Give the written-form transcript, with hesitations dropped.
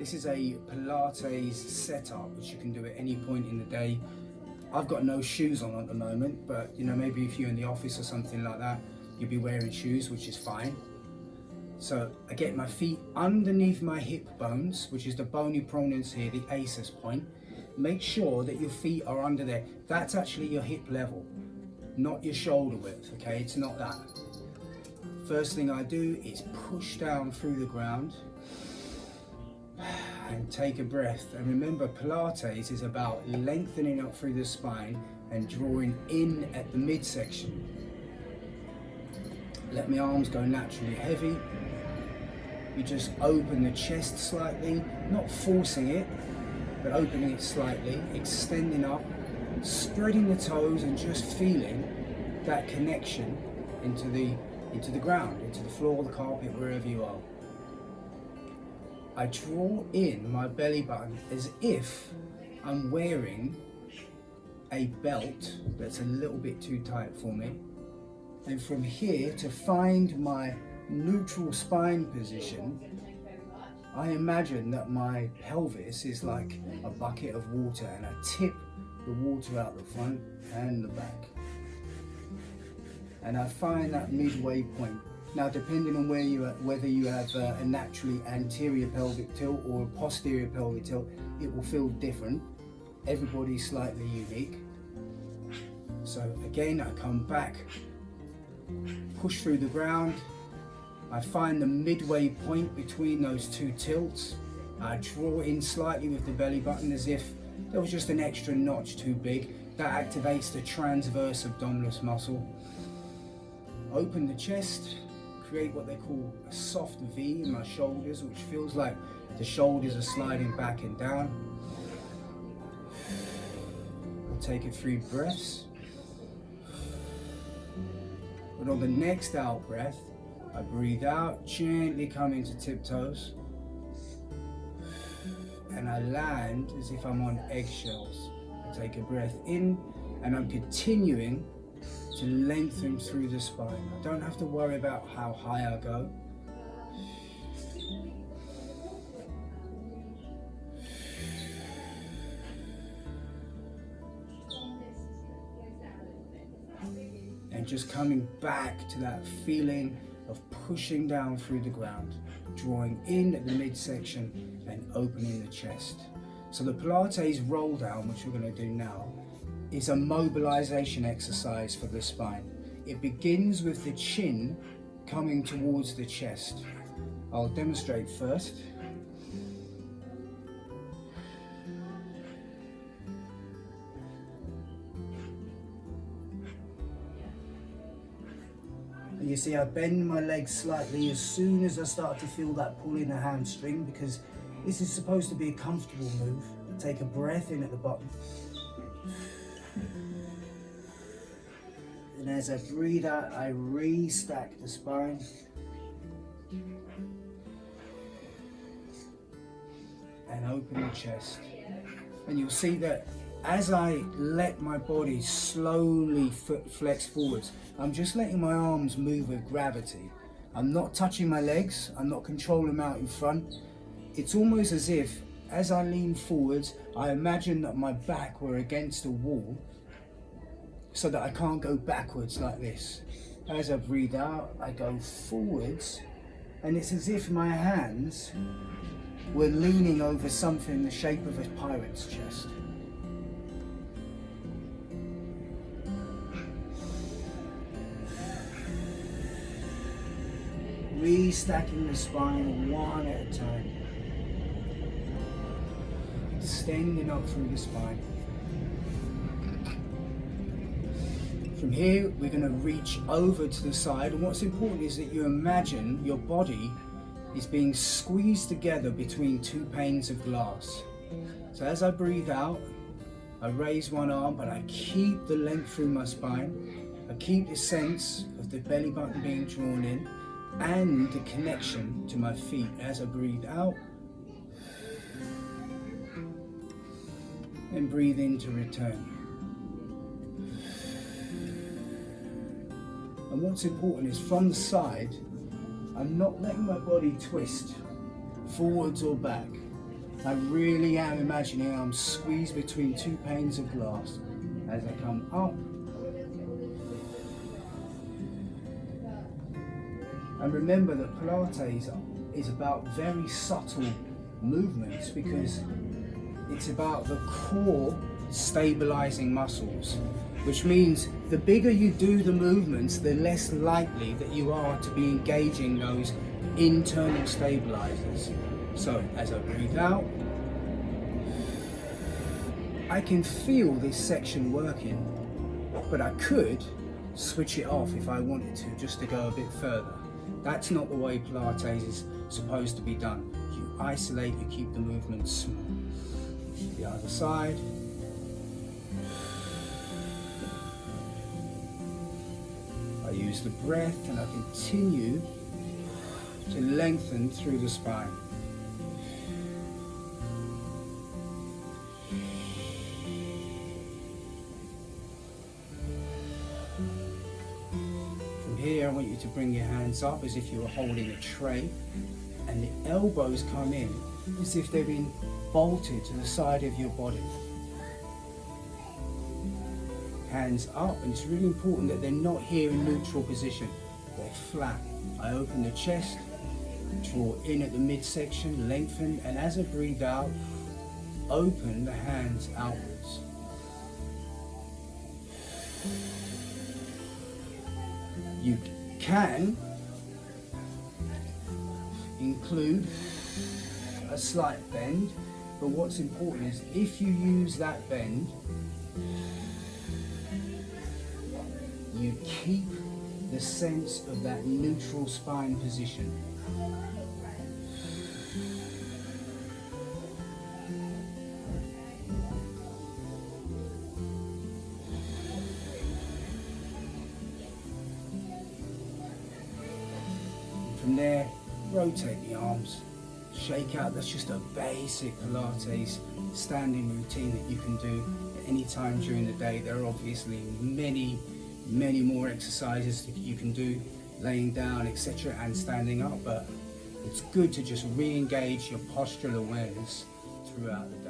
This is a Pilates setup, which you can do at any point in the day. I've got no shoes on at the moment, but you know, maybe if you're in the office or something like that, you'll be wearing shoes, which is fine. So I get my feet underneath my hip bones, which is the bony prominence here, the ACES point. Make sure that your feet are under there. That's actually your hip level, not your shoulder width, okay? It's not that. First thing I do is push down through the ground and take a breath. And remember, Pilates is about lengthening up through the spine and drawing in at the midsection. Let my arms go naturally heavy. You just open the chest slightly, not forcing it, but opening it slightly, extending up, spreading the toes and just feeling that connection into the ground, into the floor, the carpet, wherever you are. I draw in my belly button as if I'm wearing a belt that's a little bit too tight for me. And from here, to find my neutral spine position, I imagine that my pelvis is like a bucket of water, and I tip the water out the front and the back. And I find that midway point. Now, depending on where you are, whether you have a naturally anterior pelvic tilt or a posterior pelvic tilt, it will feel different. Everybody's slightly unique. So again, I come back, push through the ground. I find the midway point between those two tilts. I draw in slightly with the belly button as if there was just an extra notch too big. That activates the transverse abdominis muscle. Open the chest, create what they call a soft V in my shoulders, which feels like the shoulders are sliding back and down. I'll take a few breaths. But on the next out breath, I breathe out, gently come into tiptoes, and I land as if I'm on eggshells. I take a breath in, and I'm continuing to lengthen through the spine. I don't have to worry about how high I go. And just coming back to that feeling of pushing down through the ground, drawing in at the midsection and opening the chest. So the Pilates roll down, which we're going to do now, is a mobilization exercise for the spine. It begins with the chin coming towards the chest. I'll demonstrate first. And you see, I bend my legs slightly as soon as I start to feel that pull in the hamstring, because this is supposed to be a comfortable move. Take a breath in at the bottom. And as I breathe out, I restack the spine. And open the chest. And you'll see that as I let my body slowly flex forwards, I'm just letting my arms move with gravity. I'm not touching my legs, I'm not controlling them out in front. It's almost as if, as I lean forwards, I imagine that my back were against a wall, so that I can't go backwards like this. As I breathe out, I go forwards, and it's as if my hands were leaning over something in the shape of a pirate's chest. Restacking the spine one at a time. Extending up through the spine. From here, we're going to reach over to the side, and what's important is that you imagine your body is being squeezed together between two panes of glass. So as I breathe out, I raise one arm, but I keep the length through my spine. I keep the sense of the belly button being drawn in and the connection to my feet. As I breathe out, and breathe in to return. And what's important is from the side, I'm not letting my body twist forwards or back. I really am imagining I'm squeezed between two panes of glass as I come up. And remember that Pilates is about very subtle movements because it's about the core stabilizing muscles, which means the bigger you do the movements, the less likely that you are to be engaging those internal stabilizers. So as I breathe out, I can feel this section working, but I could switch it off if I wanted to, just to go a bit further. That's not the way Pilates is supposed to be done. You isolate, you keep the movements small. The other side. I use the breath and I continue to lengthen through the spine. From here, I want you to bring your hands up as if you were holding a tray, and the elbows come in as if they've been bolted to the side of your body. Hands up, and it's really important that they're not here in neutral position. They're flat. I open the chest, draw in at the midsection, lengthen, and as I breathe out, open the hands outwards. You can include a slight bend, but what's important is if you use that bend, you keep the sense of that neutral spine position. From there, rotate the arms, shake out. That's just a basic Pilates standing routine that you can do at any time during the day. There are obviously many more exercises that you can do, laying down, etc., and standing up, but it's good to just re-engage your postural awareness throughout the day.